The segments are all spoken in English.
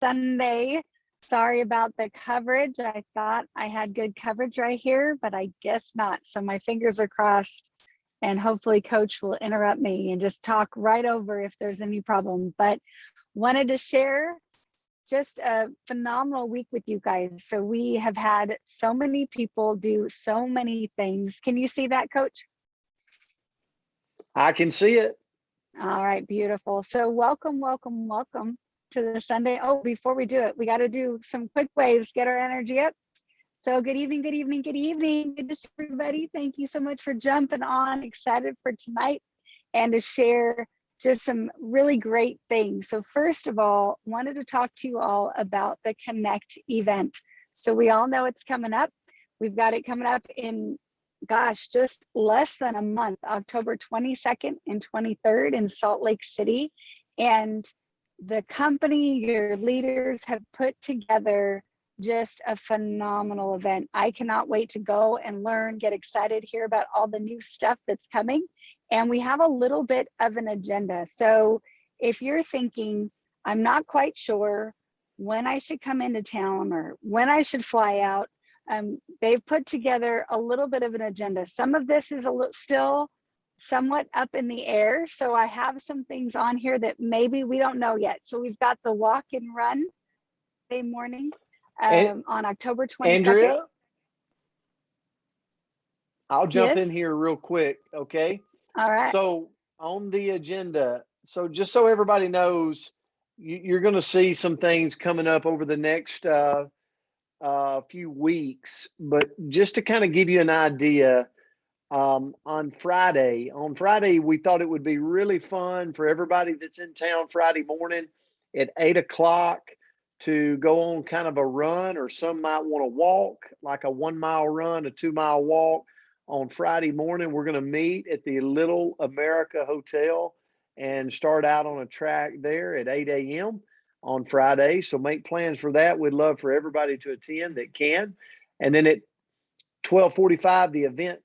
Sunday. Sorry about the coverage. I thought I had good coverage right here, but I guess not. So my fingers are crossed, and hopefully Coach will interrupt me and just talk right over if there's any problem. But wanted to share just a phenomenal week with you guys. So we have had so many people do so many things. Can you see that, Coach? I can see it. All right, beautiful. So welcome to the Sunday. Oh, before we do it, we got to do some quick waves, get our energy up. So good evening, good evening, good evening. Good to see everybody. Thank you so much for jumping on. Excited for tonight and to share just some really great things. So first of all, wanted to talk to you all about the Connect event. So we all know it's coming up. We've got it coming up in, gosh, just less than a month, October 22nd and 23rd in Salt Lake City. And the company, your leaders have put together just a phenomenal event. I cannot wait to go and learn, get excited, hear about all the new stuff that's coming. And we have a little bit of an agenda. So if you're thinking, I'm not quite sure when I should come into town or when I should fly out, they've put together a little bit of an agenda. Some of this is still somewhat up in the air. So I have some things on here that maybe we don't know yet. So we've got the walk and run Day morning on October 22nd. Andrea, I'll jump in Yes. here real quick, okay? All right. So on the agenda, so just so everybody knows, you're going to see some things coming up over the next few weeks, but just to kind of give you an idea, on Friday, we thought it would be really fun for everybody that's in town Friday morning at 8 o'clock to go on kind of a run, or some might want to walk, like a 1 mile run, a 2 mile walk. On Friday morning, we're going to meet at the Little America Hotel and start out on a track there at 8 a.m. on Friday. So make plans for that. We'd love for everybody to attend that can. And then at 12:45, the event,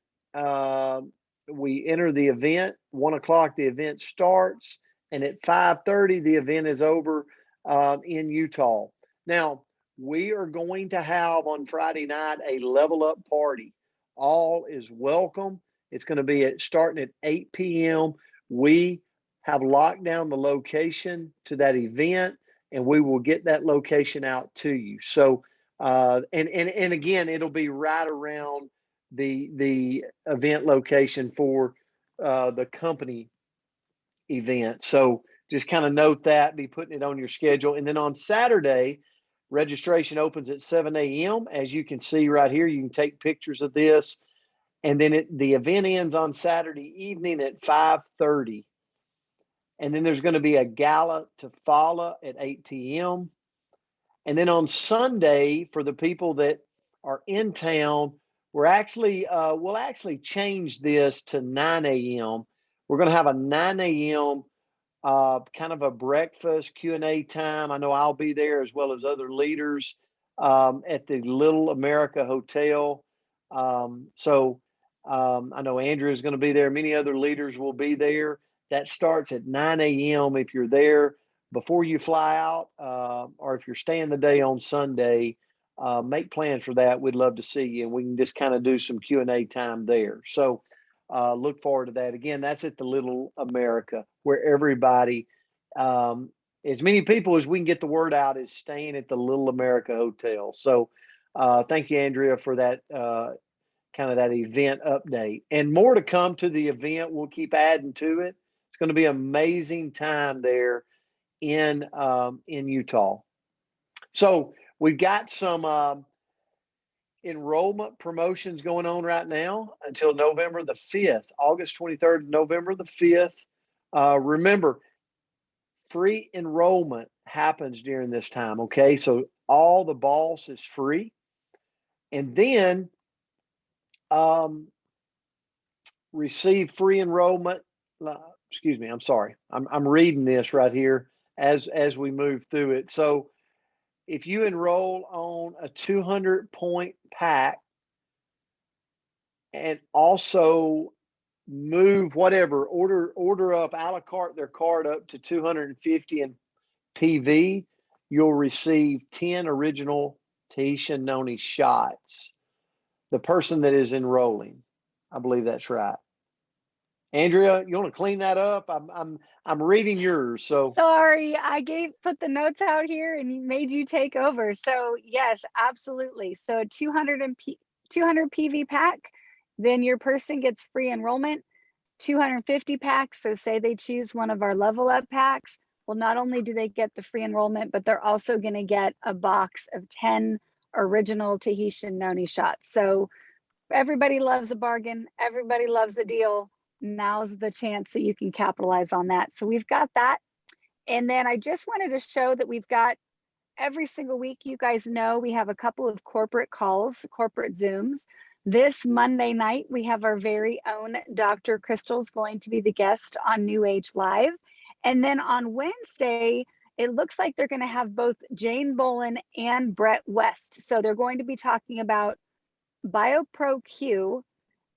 we enter the event. 1 o'clock, the event starts. And at 5:30, the event is over in Utah. Now, we are going to have on Friday night a level up party. All is welcome. It's going to be starting at 8 p.m. We have locked down the location to that event, and we will get that location out to you. So, and again, it'll be right around the event location for the company event. So just kind of note that, be putting it on your schedule. And then on Saturday, registration opens at 7 a.m. As you can see right here, you can take pictures of this. And then the event ends on Saturday evening at 5:30. And then there's going to be a gala to follow at 8 p.m. And then on Sunday, for the people that are in town, we'll actually change this to 9 a.m. We're going to have a 9 a.m. Kind of a breakfast Q&A time. I know I'll be there as well as other leaders at the Little America Hotel. I know Andrea is going to be there. Many other leaders will be there. That starts at 9 a.m. If you're there before you fly out, or if you're staying the day on Sunday, make plans for that. We'd love to see you, and we can just kind of do some Q&A time there. So look forward to that. Again, that's at the Little America, where everybody, as many people as we can get the word out, is staying at the Little America Hotel. So thank you, Andrea, for that kind of that event update. And more to come to the event. We'll keep adding to it. It's going to be an amazing time there in Utah. So we've got some enrollment promotions going on right now until November the 5th, August 23rd, November the 5th. Remember, free enrollment happens during this time, okay? So all the BOSS is free. And then receive free enrollment. Excuse me, I'm sorry. I'm reading this right here as we move through it. So if you enroll on a 200-point pack and also move whatever, order up, a la carte their card up to 250 in PV, you'll receive 10 original Tahitian noni shots. The person that is enrolling. I believe that's right. Andrea, you want to clean that up? I'm reading yours. So Sorry, I put the notes out here and made you take over. So yes, absolutely. So a 200 PV pack, then your person gets free enrollment. 250 packs. So say they choose one of our level up packs. Well, not only do they get the free enrollment, but they're also going to get a box of 10 original Tahitian noni shots. So everybody loves a bargain. Everybody loves a deal. Now's the chance that you can capitalize on that. So we've got that. And then I just wanted to show that we've got every single week, you guys know, we have a couple of corporate calls, corporate Zooms. This Monday night, we have our very own Dr. Crystal's going to be the guest on New Age Live. And then on Wednesday, it looks like they're going to have both Jane Bolin and Brett West. So they're going to be talking about BioPro Q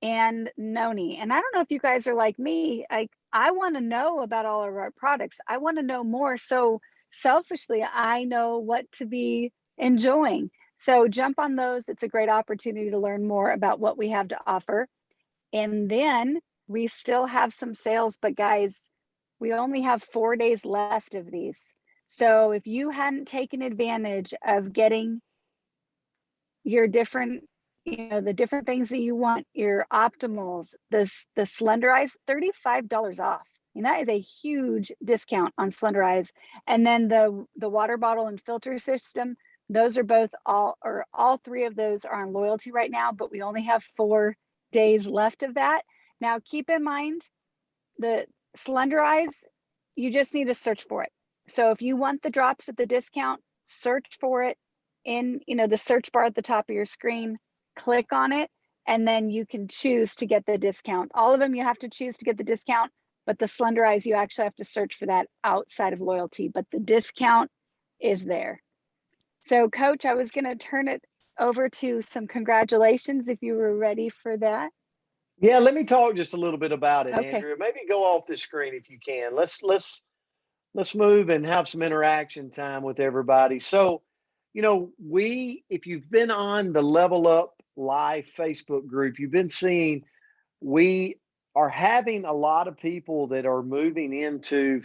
and Noni. And I don't know if you guys are like me, I want to know about all of our products. I want to know more. So selfishly, I know what to be enjoying. So jump on those. It's a great opportunity to learn more about what we have to offer. And then we still have some sales, but guys, we only have 4 days left of these. So if you hadn't taken advantage of getting your different, the different things that you want, your optimals, the Slenderize, $35 off. And that is a huge discount on Slenderize. And then the water bottle and filter system, those are both all three of those are on loyalty right now, but we only have 4 days left of that. Now keep in mind the Slenderize, you just need to search for it. So if you want the drops at the discount, search for it in the search bar at the top of your screen, click on it, and then you can choose to get the discount. All of them you have to choose to get the discount, but the Slenderize, you actually have to search for that outside of loyalty, but the discount is there. So Coach, I was going to turn it over to some congratulations if you were ready for that. yeah, let me talk just a little bit about it, Okay. Andrea. Maybe go off the screen if you can. Let's move and have some interaction time with everybody. So, if you've been on the Level Up Live Facebook group, you've been seeing we are having a lot of people that are moving into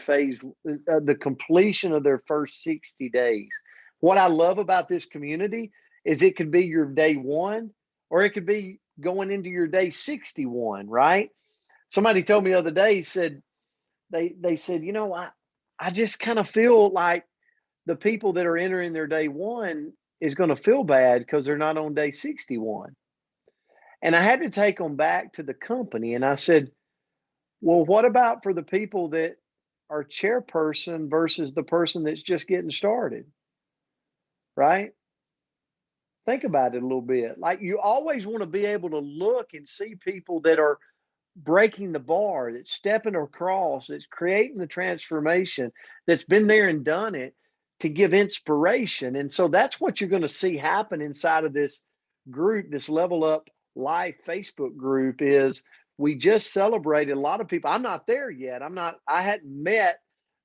the completion of their first 60 days. What I love about this community is it could be your day one, or it could be going into your day 61, right? Somebody told me the other day, said, they said, I just kind of feel like the people that are entering their day one is going to feel bad because they're not on day 61. And I had to take them back to the company. And I said, well, what about for the people that are chairperson versus the person that's just getting started? Right? Think about it a little bit. Like, you always want to be able to look and see people that are breaking the bar, that's stepping across, that's creating the transformation, that's been there and done it, to give inspiration. And so that's what you're going to see happen inside of this group, this Level Up Live Facebook group. Is we just celebrated a lot of people. I'm not there yet. I hadn't met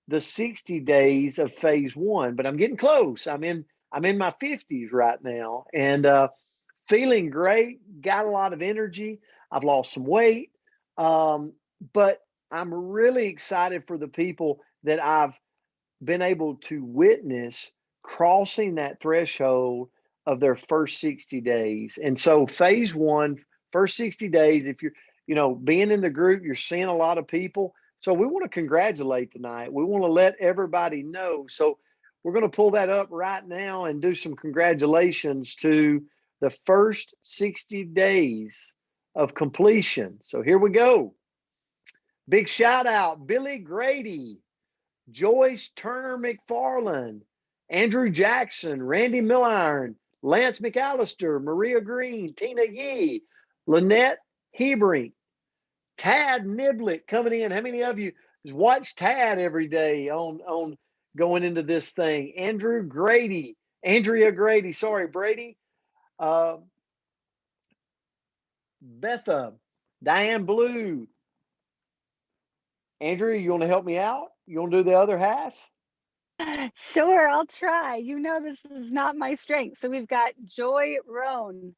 the 60 days of phase one, but I'm getting close. I'm in my 50s right now, and feeling great, got a lot of energy. I've lost some weight. But I'm really excited for the people that I've been able to witness crossing that threshold of their first 60 days. And so phase one, first 60 days, if you're, being in the group, you're seeing a lot of people. So we want to congratulate tonight. We want to let everybody know. So we're going to pull that up right now and do some congratulations to the first 60 days of completion. So here we go. Big shout out, Billy Grady, Joyce Turner McFarland, Andrew Jackson, Randy Milliron, Lance McAllister, Maria Green, Tina Yee, Lynette Hebring, Tad Niblet coming in. How many of you watch Tad every day on going into this thing? Andrea Grady, sorry, Brady, Betha, Diane Blue. Andrea, you want to help me out? You want to do the other half? Sure, I'll try. You know, this is not my strength. So we've got Joy Roan.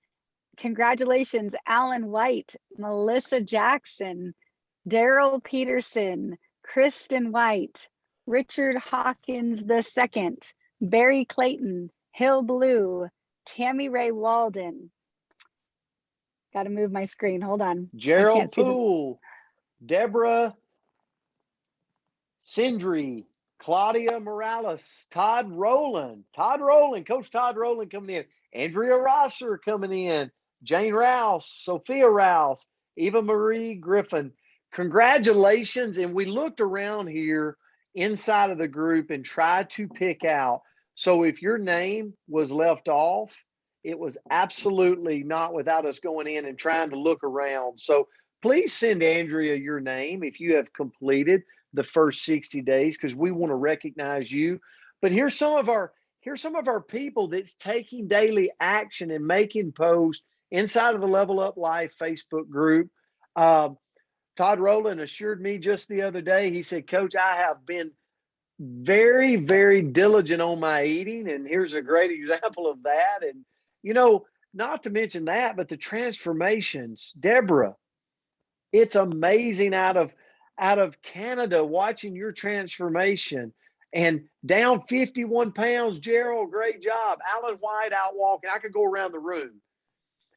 Congratulations, Alan White, Melissa Jackson, Daryl Peterson, Kristen White, Richard Hawkins II, Barry Clayton, Hill Blue, Tammy Ray Walden. Got to move my screen. Hold on. I Gerald can't see the. Poole, Deborah Sindri, Claudia Morales, Todd Rowland, Coach Todd Rowland coming in, Andrea Rosser coming in, Jane Rouse, Sophia Rouse, Eva Marie Griffin. Congratulations. And we looked around here inside of the group and tried to pick out. So if your name was left off, it was absolutely not without us going in and trying to look around. So please send Andrea your name if you have completed the first 60 days, because we want to recognize you. But here's some of our people that's taking daily action and making posts inside of the Level Up Life Facebook group. Todd Rowland assured me just the other day, he said, Coach, I have been very, very diligent on my eating. And here's a great example of that. And, not to mention that, but the transformations, Deborah, it's amazing out of Canada, watching your transformation, and down 51 pounds. Gerald, great job. Alan White out walking. I could go around the room.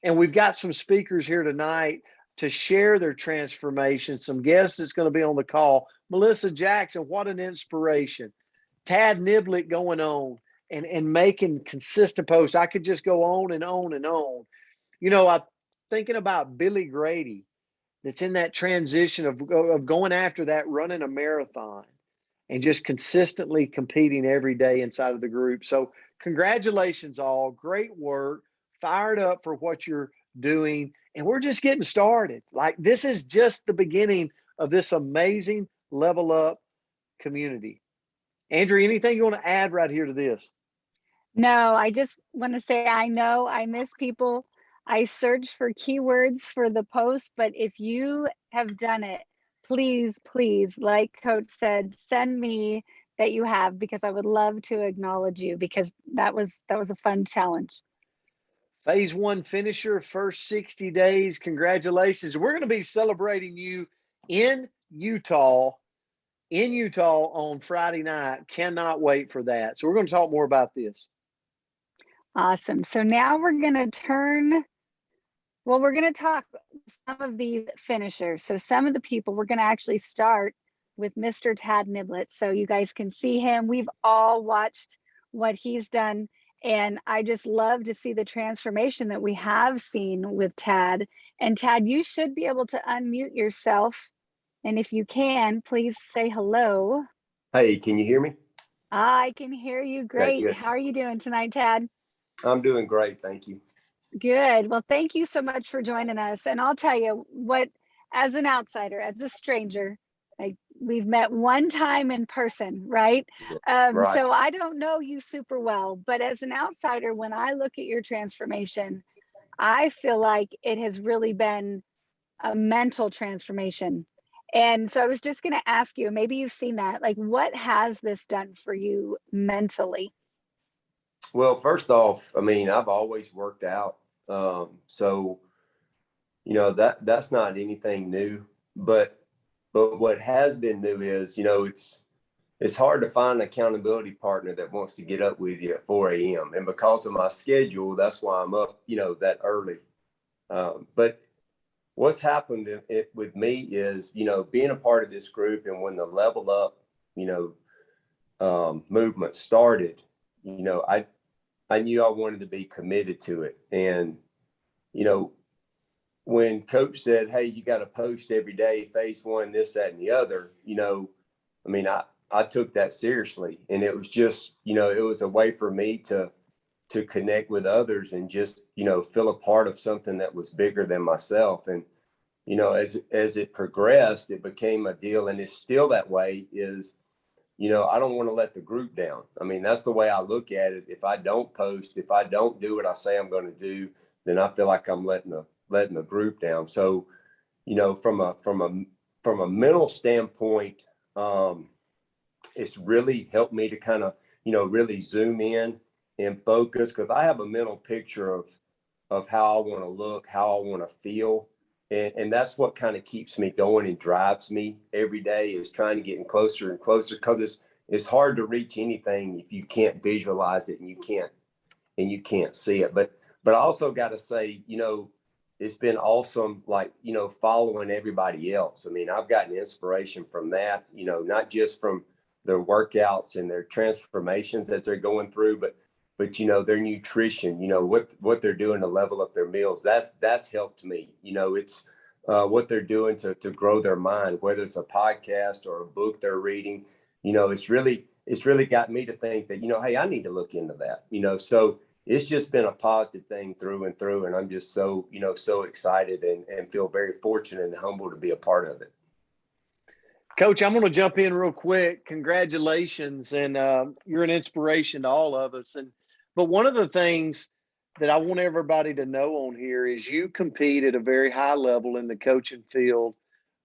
And we've got some speakers here tonight to share their transformation. Some guests that's going to be on the call. Melissa Jackson, what an inspiration. Tad Niblet going on and making consistent posts. I could just go on and on and on. I'm thinking about Billy Grady, that's in that transition of going after that, running a marathon and just consistently competing every day inside of the group. So congratulations all. Great work. Fired up for what you're doing. And we're just getting started. Like, this is just the beginning of this amazing Level Up community. Andrew, anything you want to add right here to this? No, I just want to say, I know I miss people. I search for keywords for the post, but if you have done it, please, please, like Coach said, send me that you have, because I would love to acknowledge you, because that was a fun challenge. Phase 1 finisher, first 60 days. Congratulations. We're going to be celebrating you in Utah on Friday night. Cannot wait for that. So we're going to talk more about this. Awesome. So now we're going to talk some of these finishers. So some of the people, we're going to actually start with Mr. Tad Niblet. So you guys can see him. We've all watched what he's done. And I just love to see the transformation that we have seen with Tad. And Tad, you should be able to unmute yourself. And if you can, please say hello. Hey, can you hear me? I can hear you. Great. How are you doing tonight, Tad? I'm doing great. Thank you. Good. Well, thank you so much for joining us. And I'll tell you what, as an outsider, as a stranger, we've met one time in person, right? Right. So I don't know you super well, but as an outsider, when I look at your transformation, I feel like it has really been a mental transformation. And so I was just going to ask you, maybe you've seen that, like, what has this done for you mentally? Well, first off, I mean, I've always worked out. So, that's not anything new, but what has been new is, it's hard to find an accountability partner that wants to get up with you at 4 a.m. And because of my schedule, that's why I'm up, that early. But what's happened with me is, being a part of this group, and when the Level Up, movement started, I knew I wanted to be committed to it. And, when Coach said, hey, you got to post every day, phase 1, this, that, and the other, I took that seriously. And it was just, it was a way for me to connect with others and just, feel a part of something that was bigger than myself. And, as it progressed, it became a deal, and it's still that way, is, I don't want to let the group down. I mean, that's the way I look at it. If I don't post, if I don't do what I say I'm going to do, then I feel like I'm letting the group down. So, from a mental standpoint, it's really helped me to kind of, really zoom in and focus, because I have a mental picture of how I want to look, how I want to feel. And that's what kind of keeps me going and drives me every day, is trying to get closer and closer, because it's hard to reach anything if you can't visualize it and you can't see it. But I also got to say, it's been awesome, like, following everybody else. I mean, I've gotten inspiration from that, not just from their workouts and their transformations that they're going through, but their nutrition, what they're doing to level up their meals. That's helped me. It's what they're doing to grow their mind, whether it's a podcast or a book they're reading. It's really got me to think that, hey, I need to look into that. So it's just been a positive thing through and through. And I'm just so, so excited and feel very fortunate and humble to be a part of it. Coach, I'm going to jump in real quick. Congratulations. And you're an inspiration to all of us. But one of the things that I want everybody to know on here is you compete at a very high level in the coaching field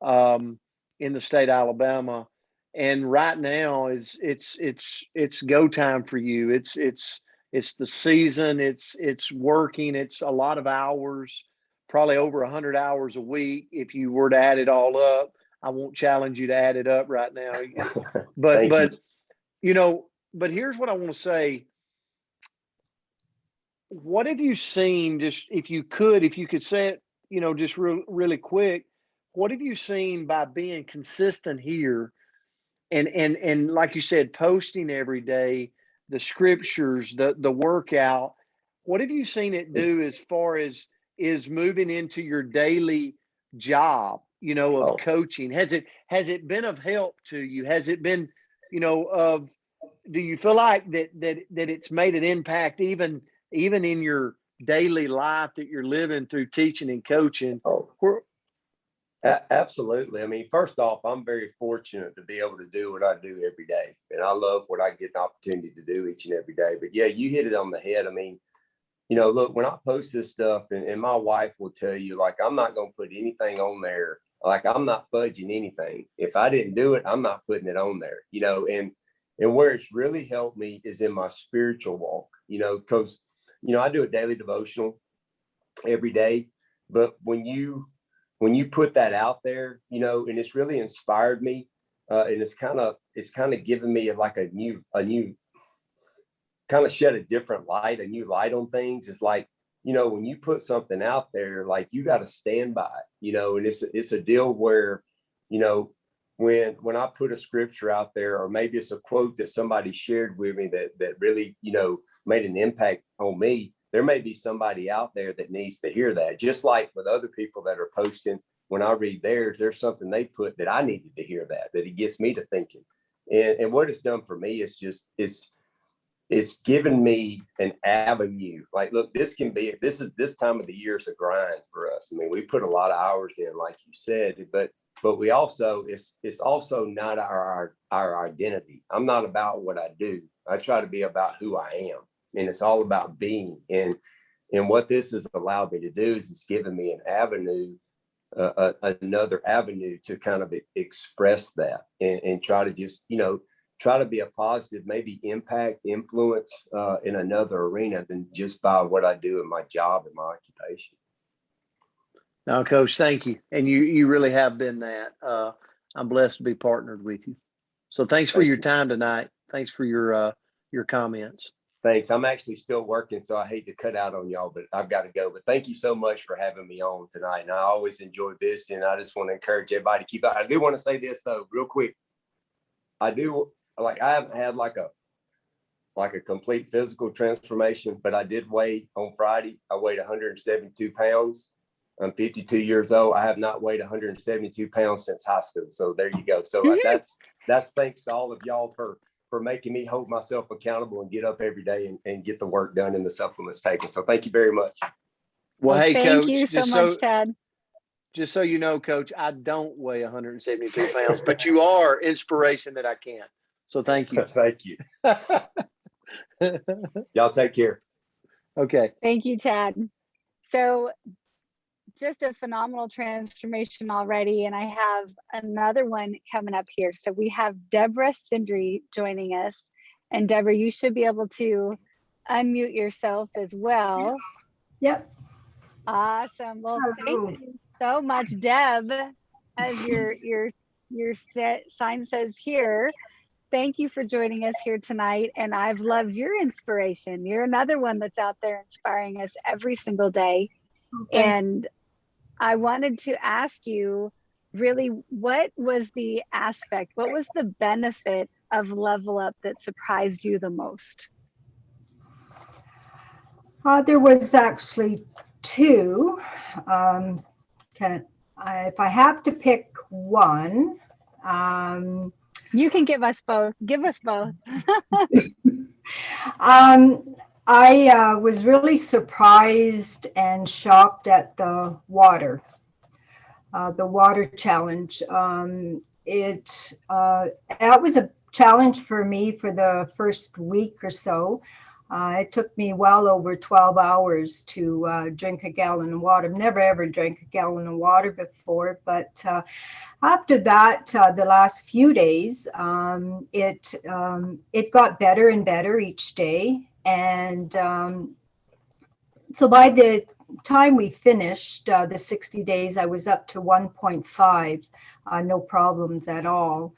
in the state of Alabama. And right now it's go time for you. It's the season. It's working. It's a lot of hours, probably over 100 hours a week. If you were to add it all up, I won't challenge you to add it up right now. But but here's what I want to say. What have you seen, just if you could say it, just really quick, what have you seen by being consistent here and like you said, posting every day, the scriptures, the workout, what have you seen it do as far as is moving into your daily job, of coaching? Has it been of help to you? Has it been, do you feel like that it's made an impact even in your daily life that you're living through teaching and coaching? Absolutely. I mean, first off, I'm very fortunate to be able to do what I do every day. And I love what I get an opportunity to do each and every day. But yeah, you hit it on the head. I mean, look, when I post this stuff, and my wife will tell you, like, I'm not going to put anything on there. Like, I'm not fudging anything. If I didn't do it, I'm not putting it on there, and where it's really helped me is in my spiritual walk, because, I do a daily devotional every day. But when you put that out there, and it's really inspired me, and it's kind of given me like a new kind of shed a different light, a new light on things. It's like, when you put something out there, like, you got to stand by it, and it's a deal where, when I put a scripture out there, or maybe it's a quote that somebody shared with me that really, made an impact on me, there may be somebody out there that needs to hear that. Just like with other people that are posting, when I read theirs, there's something they put that I needed to hear that it gets me to thinking. And what it's done for me is just, it's given me an avenue. Like, look, this time of the year is a grind for us. I mean, we put a lot of hours in, like you said, but we also, it's also not our identity. I'm not about what I do. I try to be about who I am. And it's all about being. And what this has allowed me to do is it's given me an avenue, another avenue to kind of express that and try to just, try to be a positive, maybe impact, influence in another arena than just by what I do in my job and my occupation. No, Coach, thank you. And you really have been that. I'm blessed to be partnered with you. So thanks for your time tonight. Thanks for your comments. Thanks. I'm actually still working, so I hate to cut out on y'all, but I've got to go. But thank you so much for having me on tonight. And I always enjoy visiting. I just want to encourage everybody to keep out. I do want to say this, though, real quick. I haven't had like a complete physical transformation, but I did weigh on Friday. I weighed 172 pounds. I'm 52 years old. I have not weighed 172 pounds since high school. So there you go. So that's thanks to all of y'all for making me hold myself accountable and get up every day and get the work done and the supplements taken. So thank you very much. Well, hey, thank Coach, you so much, Ted. Just so you know, Coach, I don't weigh 172 pounds, but you are inspiration that I can. So thank you. Thank you. Y'all take care. Okay. Thank you, Ted. So just a phenomenal transformation already. And I have another one coming up here. So we have Deborah Sindri joining us. And Deborah, you should be able to unmute yourself as well. Yep. Awesome. Well, Hello. thank you so much, Deb. As your sign says here, thank you for joining us here tonight. And I've loved your inspiration. You're another one that's out there inspiring us every single day. Okay. And I wanted to ask you, really, what was the aspect, what was the benefit of Level Up that surprised you the most? There was actually two. If I have to pick one, you can give us both. Give us both. I was really surprised and shocked at the water challenge. That was a challenge for me for the first week or so. It took me well over 12 hours to drink a gallon of water. I've never ever drank a gallon of water before, but after that, the last few days, it got better and better each day. And so by the time we finished the 60 days, I was up to 1.5, no problems at all.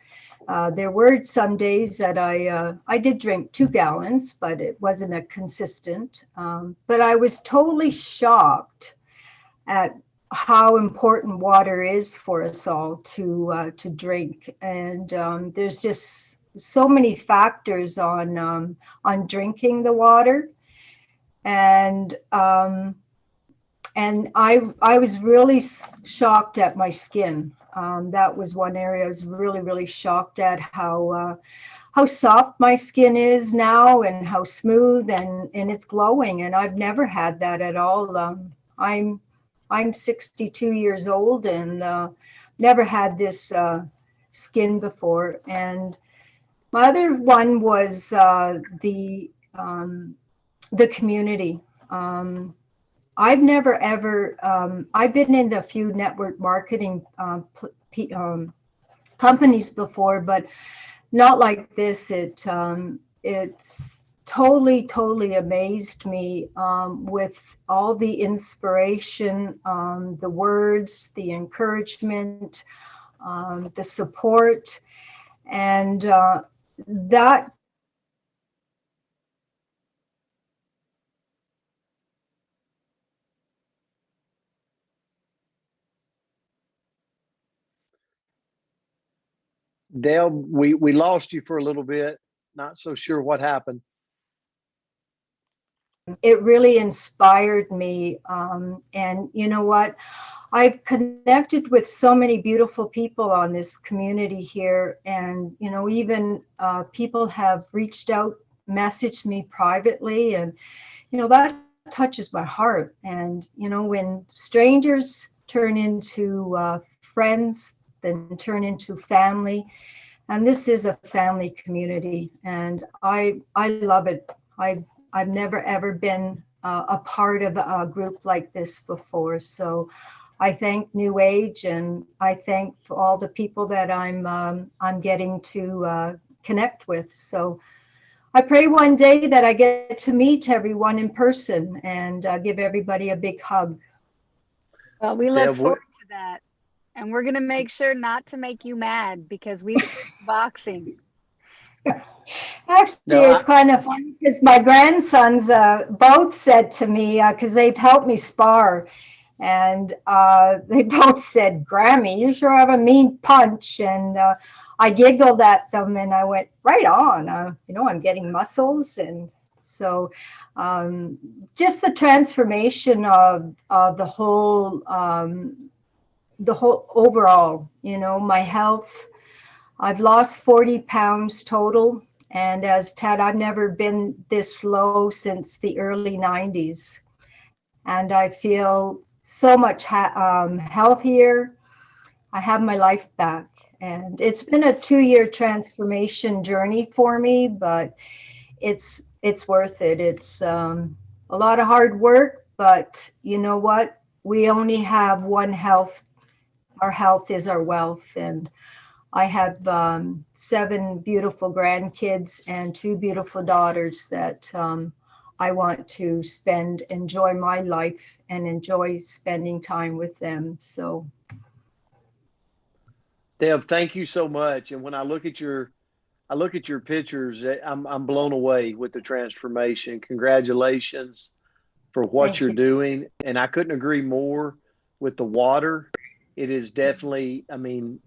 There were some days that I did drink 2 gallons, but it wasn't a consistent. But I was totally shocked at how important water is for us all to drink. And there's just so many factors on drinking the water. And I was really shocked at my skin. That was one area I was really, really shocked at how soft my skin is now and how smooth and it's glowing. And I've never had that at all. I'm 62 years old and never had this skin before. And my other one was the community. I've never ever, I've been in a few network marketing companies before, but not like this. It's totally amazed me with all the inspiration, the words, the encouragement, the support, and that Dale, we lost you for a little bit. Not so sure what happened. it really inspired me. And you know what? I've connected with so many beautiful people on this community here. And, you know, even people have reached out, messaged me privately. And, you know, that touches my heart. And, you know, when strangers turn into friends, then turn into family. And this is a family community. And I love it. I've never ever been a part of a group like this before. So I thank New Age, and I thank all the people that I'm getting to connect with. So I pray one day that I get to meet everyone in person and give everybody a big hug. Well, we look forward to that. And we're going to make sure not to make you mad because we boxing. Actually, it's kind of funny because my grandsons both said to me, because they've helped me spar, and they both said, "Grammy, you sure have a mean punch." And I giggled at them and I went, right on. You know, I'm getting muscles. And so just the transformation of the whole overall, you know, my health. I've lost 40 pounds total. And as Ted, I've never been this low since the early 90s. And I feel so much healthier. I have my life back. And it's been a 2-year transformation journey for me, but it's worth it. It's a lot of hard work, but you know what? we only have one health. Our health is our wealth. And I have 7 beautiful grandkids and 2 beautiful daughters that I want to enjoy my life and enjoy spending time with them. So, Deb, thank you so much. And when I look at your pictures, I'm blown away with the transformation. Congratulations for what thank you're you. doing. And I couldn't agree more with the water. It is definitely, I mean,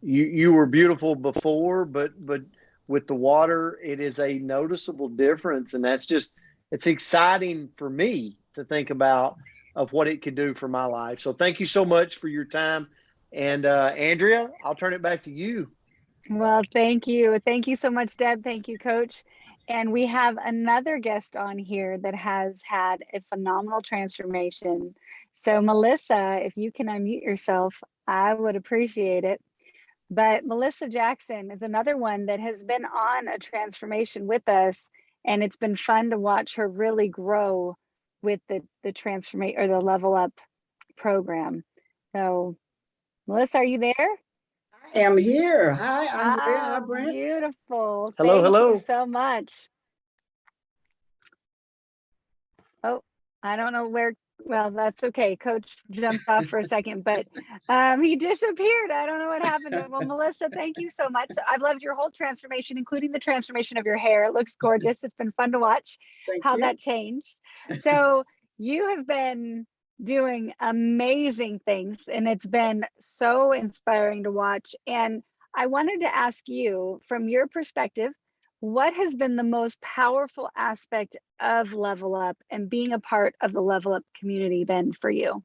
you were beautiful before, but with the water, it is a noticeable difference. And it's exciting for me to think about of what it could do for my life. So thank you so much for your time. And Andrea, I'll turn it back to you. Well, thank you. Thank you so much, Deb. Thank you, Coach. And we have another guest on here that has had a phenomenal transformation. So, Melissa, if you can unmute yourself, I would appreciate it. But Melissa Jackson is another one that has been on a transformation with us, and it's been fun to watch her really grow with the transformation or the Level Up program. So, Melissa, are you there? I am here. Hi, Andrea. Hi, Ah, Brent. beautiful. Hello, Thank you hello. so much. Oh, I don't know where, well, that's okay. Coach jumped off for a second, but he disappeared. I don't know what happened. Well, Melissa, thank you so much. I've loved your whole transformation, including the transformation of your hair. It looks gorgeous. It's been fun to watch Thank how you. that changed. So you have been doing amazing things, and it's been so inspiring to watch. And I wanted to ask you, from your perspective, what has been the most powerful aspect of Level Up and being a part of the Level Up community been for you?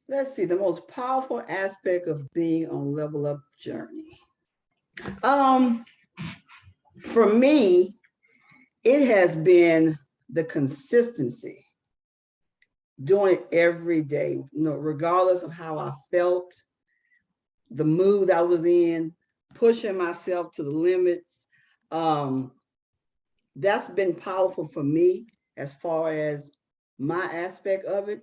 Let's see, the most powerful aspect of being on Level Up journey. Um, for me, it has been the consistency, doing it every day, regardless of how I felt, the mood I was in, pushing myself to the limits. That's been powerful for me as far as my aspect of it.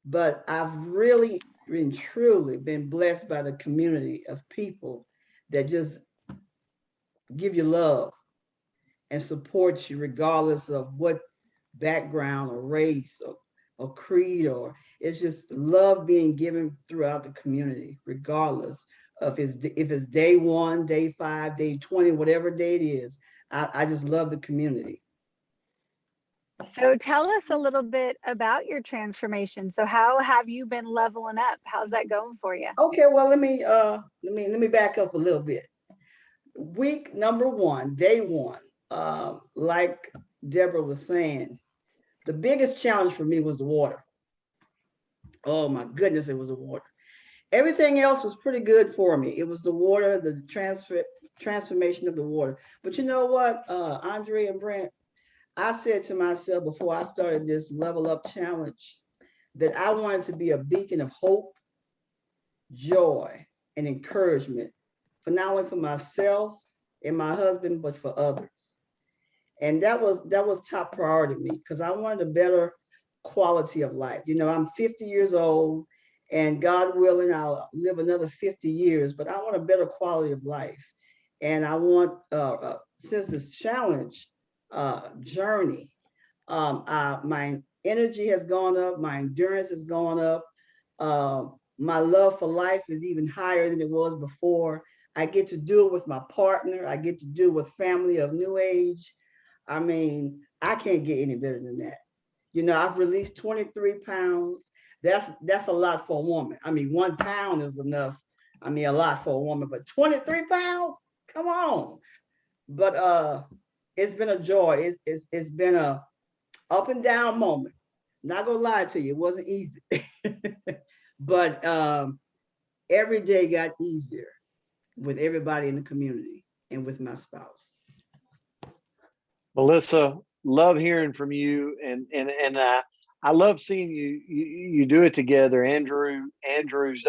But I've really and truly been blessed by the community of people that just give you love and support you regardless of what background or race or creed, or it's just love being given throughout the community, regardless of if it's day 1, day 5, day 20, whatever day it is. I just love the community. So tell us a little bit about your transformation. So how have you been leveling up? How's that going for you? Okay, well, let me back up a little bit. Week number 1, day 1, like Deborah was saying, the biggest challenge for me was the water. Oh my goodness, it was the water. Everything else was pretty good for me. It was the water, the transformation of the water. But you know what, Andre and Brent, I said to myself before I started this Level Up challenge that I wanted to be a beacon of hope, joy, and encouragement for not only for myself and my husband, but for others. And that was top priority to me because I wanted a better quality of life. I'm 50 years old, and God willing, I'll live another 50 years, but I want a better quality of life. And I want, since this challenge journey, my energy has gone up, my endurance has gone up, my love for life is even higher than it was before. I get to do it with my partner. I get to do it with family of new age. I mean, I can't get any better than that. I've released 23 pounds. That's a lot for a woman. I mean, 1 pound is enough. I mean, a lot for a woman, but 23 pounds, come on. But it's been a joy. It's been a up and down moment. Not gonna lie to you, it wasn't easy. But every day got easier with everybody in the community and with my spouse. Melissa, love hearing from you, and I love seeing you do it together. Andrew's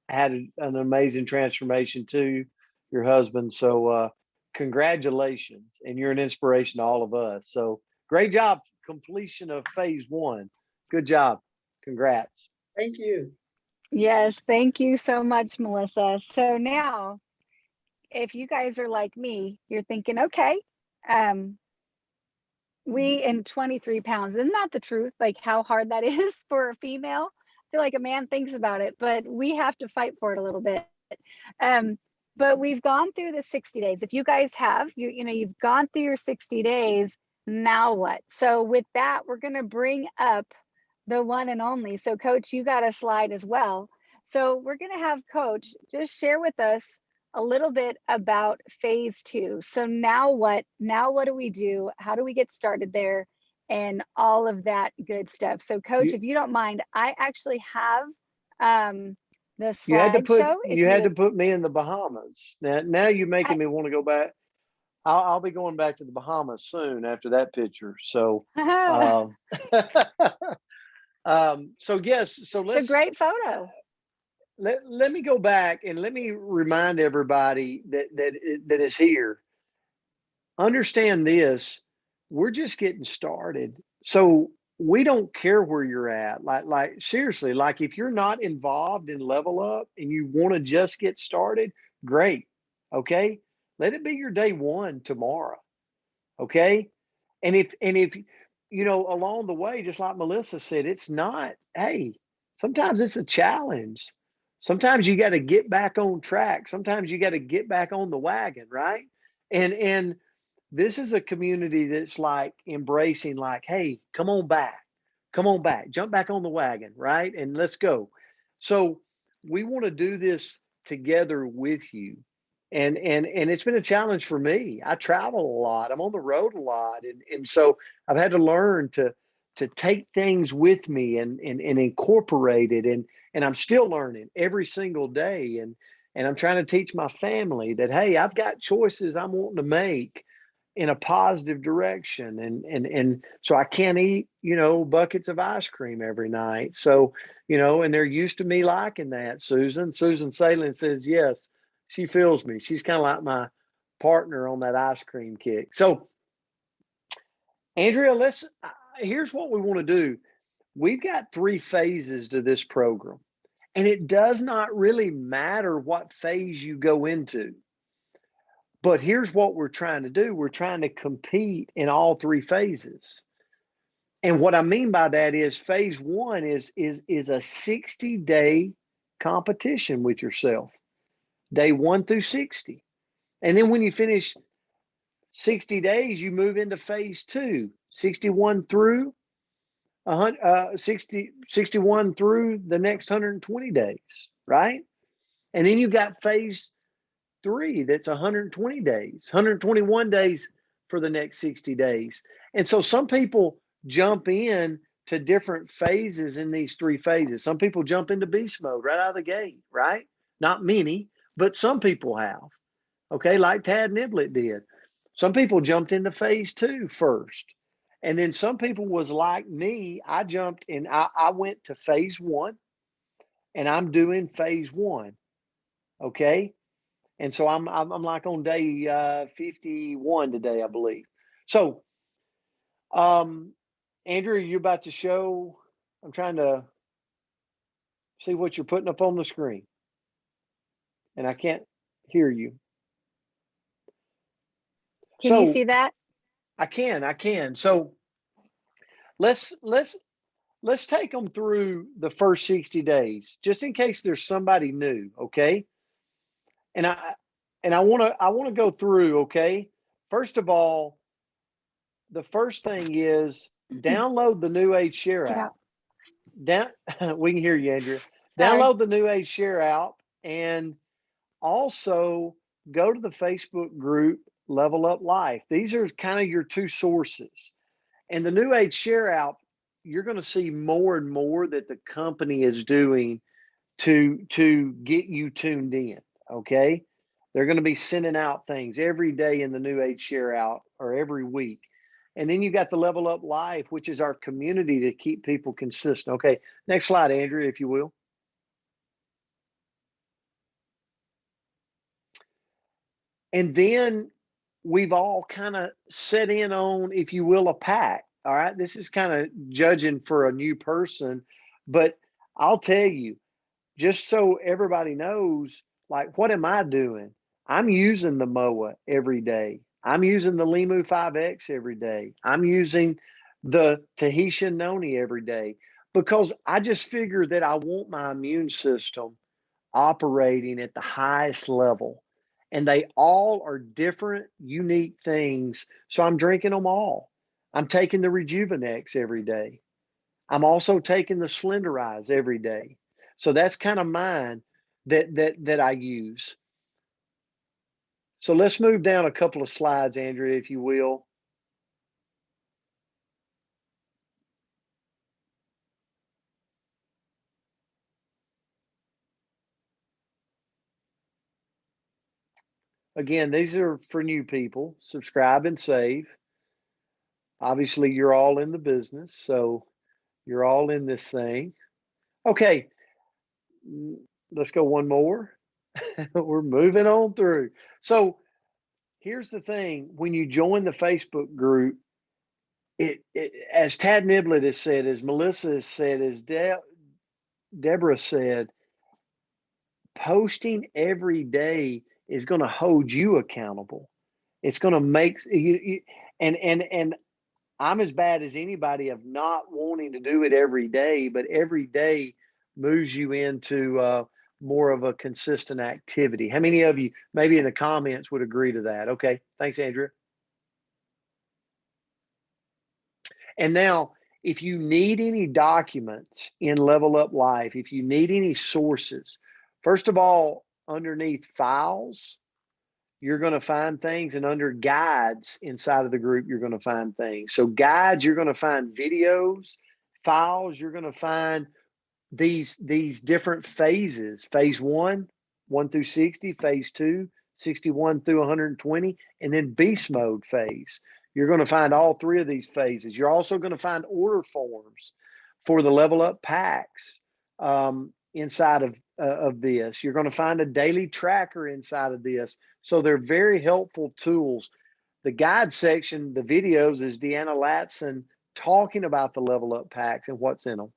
had an amazing transformation too, your husband. So congratulations, and you're an inspiration to all of us. So great job, completion of phase 1. Good job. Congrats. Thank you. Yes, thank you so much, Melissa. So now, if you guys are like me, you're thinking, okay, we in 23 pounds, isn't that the truth? Like how hard that is for a female? I feel like a man thinks about it, but we have to fight for it a little bit. Um, but we've gone through the 60 days. If you guys have, you've gone through your 60 days, now what? So with that, we're going to bring up the one and only. So Coach, you got a slide as well. So we're going to have Coach just share with us a little bit about phase 2. So now what? Now what do we do? How do we get started there? And all of that good stuff. So Coach, if you don't mind, I actually have the slideshow. You had to put me in the Bahamas. Now you're making me want to go back. I'll be going back to the Bahamas soon after that picture. So, so yes, so it's a great photo. Let me go back and let me remind everybody that is here. Understand this, we're just getting started. So we don't care where you're at. Like seriously, like if you're not involved in Level Up and you want to just get started, great. Okay. Let it be your day one tomorrow. Okay. And if along the way, just like Melissa said, it's not, hey, sometimes it's a challenge. Sometimes you got to get back on track. Sometimes you got to get back on the wagon, right? And this is a community that's like embracing, like, hey, come on back, jump back on the wagon, right? And let's go. So we want to do this together with you. And it's been a challenge for me. I travel a lot. I'm on the road a lot. And so I've had to learn to take things with me and incorporate it. And I'm still learning every single day. And I'm trying to teach my family that, hey, I've got choices I'm wanting to make in a positive direction. And so I can't eat, buckets of ice cream every night. So, and they're used to me liking that. Susan Salen says, yes, she feels me. She's kind of like my partner on that ice cream kick. So Andrea, here's what we want to do. We've got 3 phases to this program, and it does not really matter what phase you go into. But here's what we're trying to do. We're trying to compete in all 3 phases. And what I mean by that is phase 1 is a 60-day competition with yourself, day 1 through 60. And then when you finish 60 days, you move into phase 2, 61 through 61 through the next 120 days, right? And then you got phase 3, that's 120 days, 121 days for the next 60 days. And so some people jump in to different phases in these 3 phases. Some people jump into beast mode right out of the gate, right? Not many, but some people have. Okay, like Tad Niblet did. Some people jumped into phase 2 first. And then some people was like me. I jumped in, I went to phase 1 and I'm doing phase 1. Okay. And so I'm like on day 51 today, I believe. So, Andrew, you're about to show. I'm trying to see what you're putting up on the screen, and I can't hear you. Can you see that? I can. So let's take them through the first 60 days, just in case there's somebody new. Okay. And I want to go through. Okay. First of all, the first thing is download the New Age Share app. We can hear you, Andrea. Sorry. Download the New Age Share app and also go to the Facebook group Level Up Life. These are kind of your 2 sources. And the New Age Share app, you're going to see more and more that the company is doing to get you tuned in. Okay. They're going to be sending out things every day in the New Age Share out, or every week. And then you got the Level Up Life, which is our community to keep people consistent. Okay. Next slide, Andrea, if you will. And then we've all kind of set in on, if you will, a pact All right. This is kind of judging for a new person, but I'll tell you, just so everybody knows, like, what am I doing? I'm using the MOA every day. I'm using the Limu 5X every day. I'm using the Tahitian Noni every day because I just figure that I want my immune system operating at the highest level. And they all are different, unique things. So I'm drinking them all. I'm taking the Rejuvenex every day. I'm also taking the Slenderize every day. So that's kind of mine that I use. So let's move down a couple of slides, Andrea, if you will. Again, these are for new people. Subscribe and save. Obviously, you're all in the business, so you're all in this thing. Okay, let's go one more. We're moving on through. So here's the thing. When you join the Facebook group, it as Tad Niblet has said, as Melissa has said, as Deborah said, posting every day is going to hold you accountable. It's going to make you, and I'm as bad as anybody of not wanting to do it every day, but every day moves you into more of a consistent activity. How many of you, maybe in the comments, would agree to that? Okay, thanks, Andrea. And now, if you need any documents in Level Up Life, if you need any sources, first of all, underneath files, you're going to find things, and under guides inside of the group, you're going to find things. So guides, you're going to find videos. Files, you're going to find these different phases. Phase 1 through 60, phase 2, 61 through 120, and then beast mode phase. You're going to find all three of these phases. You're also going to find order forms for the Level Up packs inside of this. You're going to find a daily tracker inside of this. So they're very helpful tools. The guide section, the videos, is Deanna Latson talking about the Level Up packs and what's in them.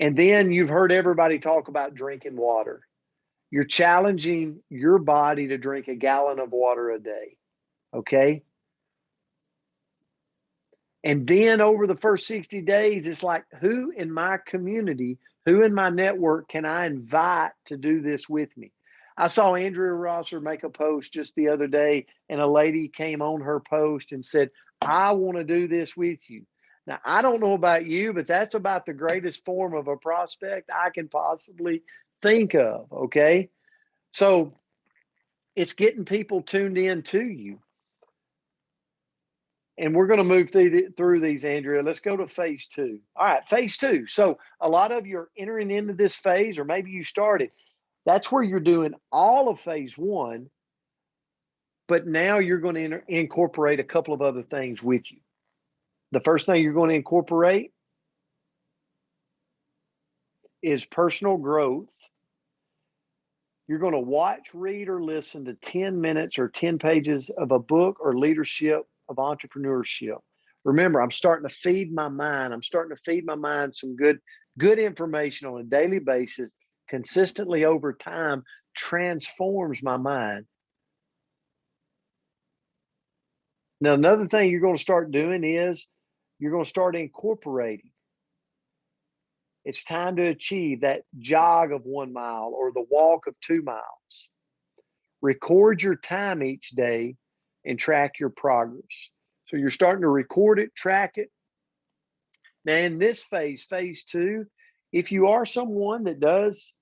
And then you've heard everybody talk about drinking water. You're challenging your body to drink a gallon of water a day. Okay. And then over the first 60 days, it's like, who in my community, who in my network can I invite to do this with me? I saw Andrea Rosser make a post just the other day, and a lady came on her post and said, I want to do this with you. Now, I don't know about you, but that's about the greatest form of a prospect I can possibly think of. Okay. So it's getting people tuned in to you. And we're going to move through these, Andrea. Let's go to phase 2. All right, phase 2. So a lot of you are entering into this phase, or maybe you started. That's where you're doing all of phase 1, but now you're going to incorporate a couple of other things with you. The first thing you're going to incorporate is personal growth. You're going to watch, read, or listen to 10 minutes or 10 pages of a book or leadership of entrepreneurship. Remember, I'm starting to feed my mind. I'm starting to feed my mind some good information on a daily basis, consistently over time, transforms my mind. Now, another thing you're going to start doing is you're going to start incorporating. It's time to achieve that jog of 1 mile or the walk of 2 miles. Record your time each day and track your progress. So you're starting to record it, track it. Now in this phase 2, if you are someone that does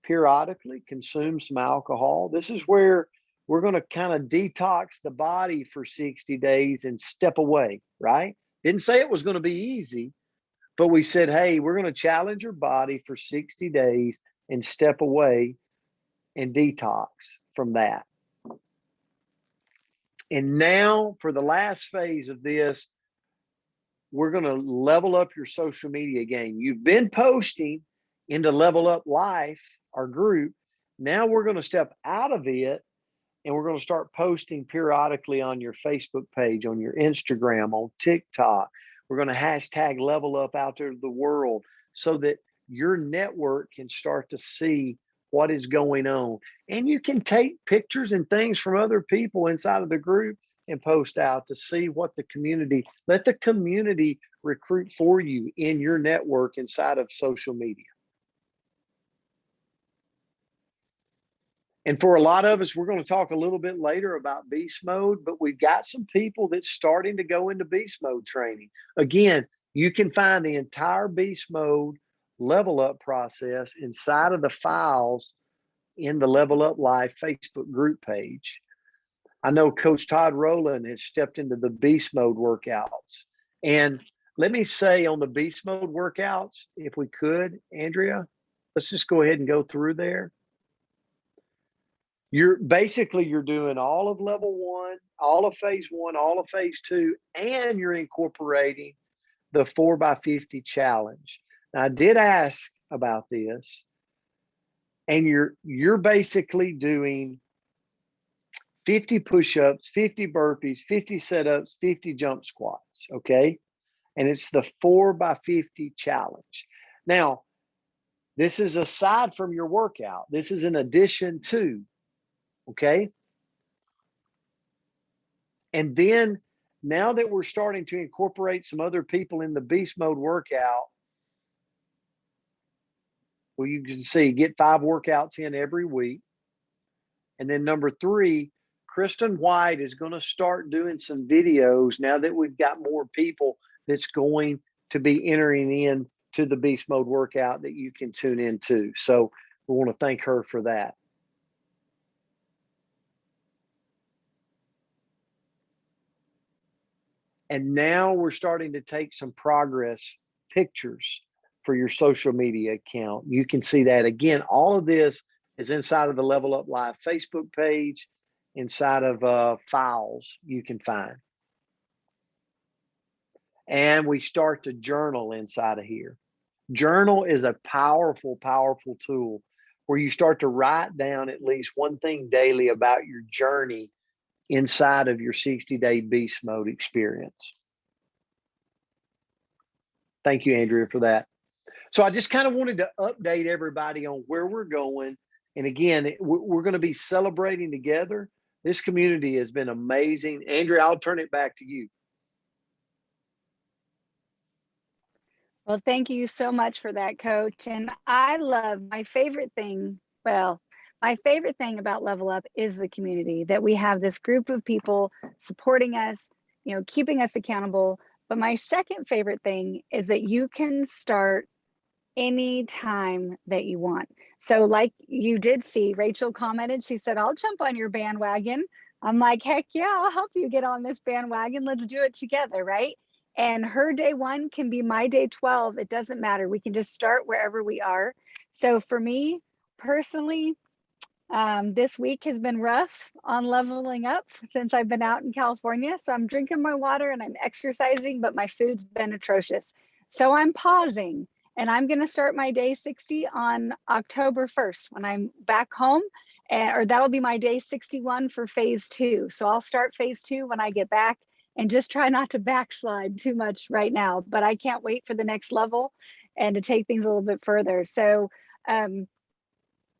periodically consume some alcohol, this is where we're going to kind of detox the body for 60 days and step away, right? Didn't say it was going to be easy, but we said, hey, we're going to challenge your body for 60 days and step away and detox from that. And now for the last phase of this, we're going to level up your social media game. You've been posting into Level Up Life, our group. Now we're going to step out of it And we're going to start posting periodically on your Facebook page, on your Instagram, on TikTok. We're going to hashtag level up out there to the world so that your network can start to see what is going on. And you can take pictures and things from other people inside of the group and post out to see what the community, let the community recruit for you in your network inside of social media. And for a lot of us, we're going to talk a little bit later about beast mode, but we've got some people that's starting to go into beast mode training. Again, you can find the entire beast mode level up process inside of the files in the Level Up Life Facebook group page. I know Coach Todd Rowland has stepped into the beast mode workouts. And let me say on the beast mode workouts, if we could, Andrea, let's just go ahead and go through there. You're doing all of level 1, all of phase 1, all of phase 2, and you're incorporating the 4x50 challenge. Now, I did ask about this, and you're basically doing 50 push-ups, 50 burpees, 50 sit-ups, 50 jump squats, okay? And it's the 4x50 challenge. Now, this is aside from your workout. This is in addition to, okay? And then now that we're starting to incorporate some other people in the beast mode workout, well, you can see, get 5 workouts in every week. And then number 3, Kristen White is going to start doing some videos now that we've got more people that's going to be entering in to the beast mode workout that you can tune into. So we want to thank her for that. And now we're starting to take some progress pictures for your social media account. You can see that. Again, all of this is inside of the Level Up Live Facebook page, inside of files you can find. And we start to journal inside of here. Journal is a powerful, powerful tool where you start to write down at least one thing daily about your journey inside of your 60-day beast mode experience. Thank you, Andrea, for that. So I just kind of wanted to update everybody on where we're going. And again, we're going to be celebrating together. This community has been amazing. Andrea, I'll turn it back to you. Well, thank you so much for that, Coach. And I love my favorite thing. Well, my favorite thing about Level Up is the community, that we have this group of people supporting us, keeping us accountable. But my second favorite thing is that you can start anytime that you want. So like you did see, Rachel commented, she said, I'll jump on your bandwagon. I'm like, heck yeah, I'll help you get on this bandwagon. Let's do it together, right? And her day 1 can be my day 12. It doesn't matter. We can just start wherever we are. So for me personally, this week has been rough on leveling up since I've been out in California. So I'm drinking my water and I'm exercising, but my food's been atrocious. So I'm pausing, and I'm going to start my day 60 on October 1st when I'm back home, or that'll be my day 61 for phase 2. So I'll start phase 2 when I get back, and just try not to backslide too much right now. But I can't wait for the next level and to take things a little bit further. So,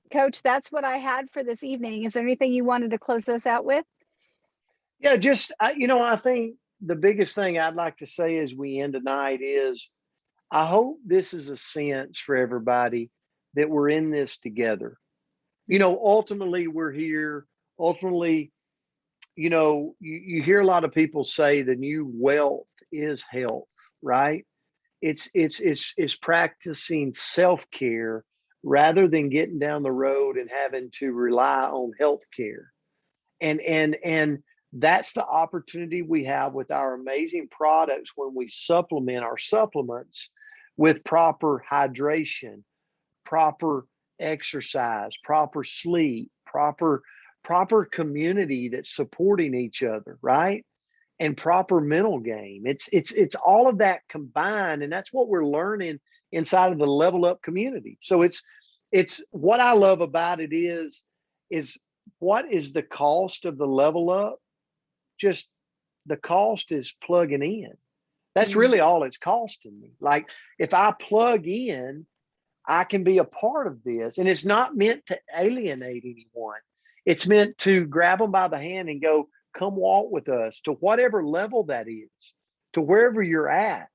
Coach, that's what I had for this evening. Is there anything you wanted to close this out with? Yeah, just, I think the biggest thing I'd like to say as we end tonight is I hope this is a sense for everybody that we're in this together. Ultimately, we're here. Ultimately, you hear a lot of people say the new wealth is health, right? It's practicing self-care rather than getting down the road and having to rely on healthcare. And that's the opportunity we have with our amazing products when we supplement our supplements with proper hydration, proper exercise, proper sleep, proper community that's supporting each other, right? And proper mental game. It's all of that combined, and that's what we're learning inside of the Level Up community. So it's what I love about it is what is the cost of the level up? Just the cost is plugging in. That's really all it's costing me. Like if I plug in, I can be a part of this. And it's not meant to alienate anyone. It's meant to grab them by the hand and go, come walk with us to whatever level that is, to wherever you're at.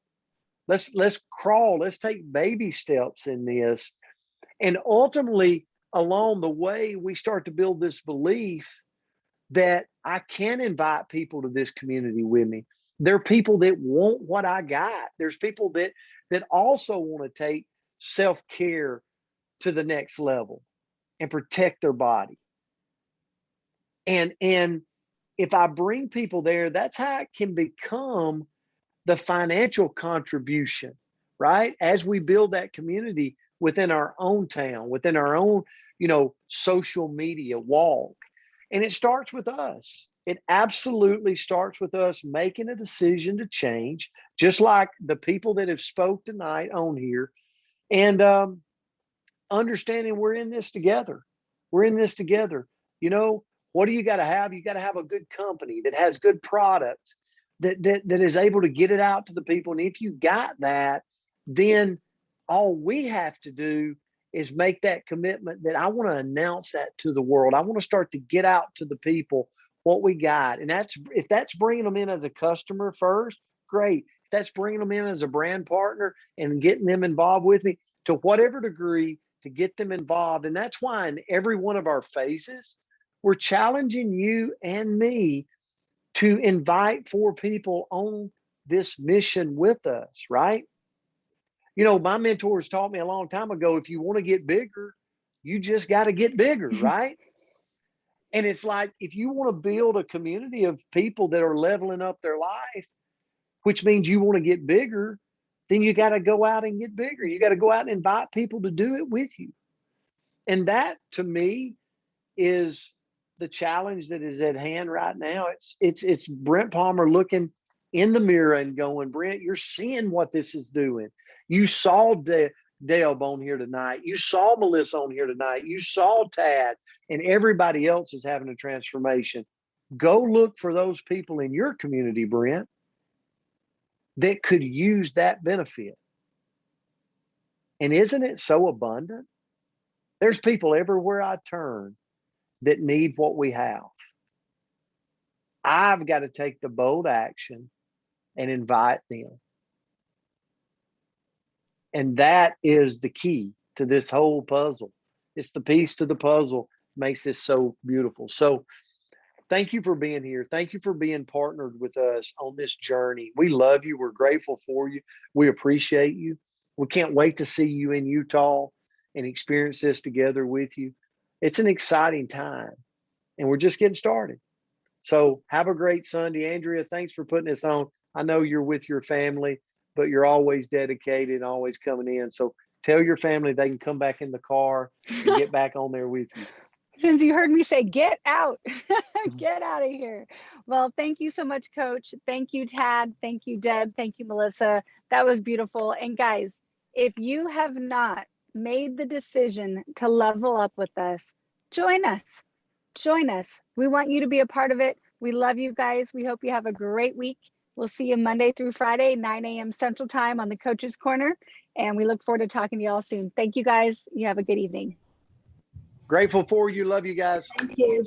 Let's crawl. Let's take baby steps in this. And ultimately, along the way, we start to build this belief that I can invite people to this community with me. There are people that want what I got. There's people that also want to take self-care to the next level and protect their body. And if I bring people there, that's how it can become the financial contribution, right? As we build that community within our own town, within our own, social media walk. And it starts with us. It absolutely starts with us making a decision to change, just like the people that have spoke tonight on here, and understanding we're in this together. We're in this together. What do you got to have? You got to have a good company that has good products, that is able to get it out to the people. And if you got that, then all we have to do is make that commitment that I want to announce that to the world. I want to start to get out to the people what we got. And if that's bringing them in as a customer first, great. If that's bringing them in as a brand partner and getting them involved with me to whatever degree to get them involved. And that's why in every one of our phases, we're challenging you and me to invite 4 people on this mission with us, right? My mentors taught me a long time ago, if you want to get bigger, you just got to get bigger, right? And it's like, if you want to build a community of people that are leveling up their life, which means you want to get bigger, then you got to go out and get bigger. You got to go out and invite people to do it with you. And that, to me, is the challenge that is at hand right now. It's Brent Palmer looking in the mirror and going, Brent, you're seeing what this is doing. You saw Dale on here tonight. You saw Melissa on here tonight. You saw Tad, and everybody else is having a transformation. Go look for those people in your community, Brent, that could use that benefit. And isn't it so abundant? There's people everywhere I turn that need what we have. I've got to take the bold action and invite them. And that is the key to this whole puzzle. It's the piece to the puzzle makes this so beautiful. So thank you for being here. Thank you for being partnered with us on this journey. We love you. We're grateful for you. We appreciate you. We can't wait to see you in Utah and experience this together with you. It's an exciting time, and we're just getting started. So have a great Sunday. Andrea, thanks for putting this on. I know you're with your family, but you're always dedicated and always coming in. So tell your family they can come back in the car and get back on there with you. Since you heard me say, get out, get out of here. Well, thank you so much, Coach. Thank you, Tad. Thank you, Deb. Thank you, Melissa. That was beautiful. And guys, if you have not made the decision to level up with us, join us. Join us. We want you to be a part of it. We love you guys. We hope you have a great week. We'll see you Monday through Friday, 9 a.m. Central Time on the Coach's Corner. And we look forward to talking to you all soon. Thank you, guys. You have a good evening. Grateful for you. Love you guys. Thank you.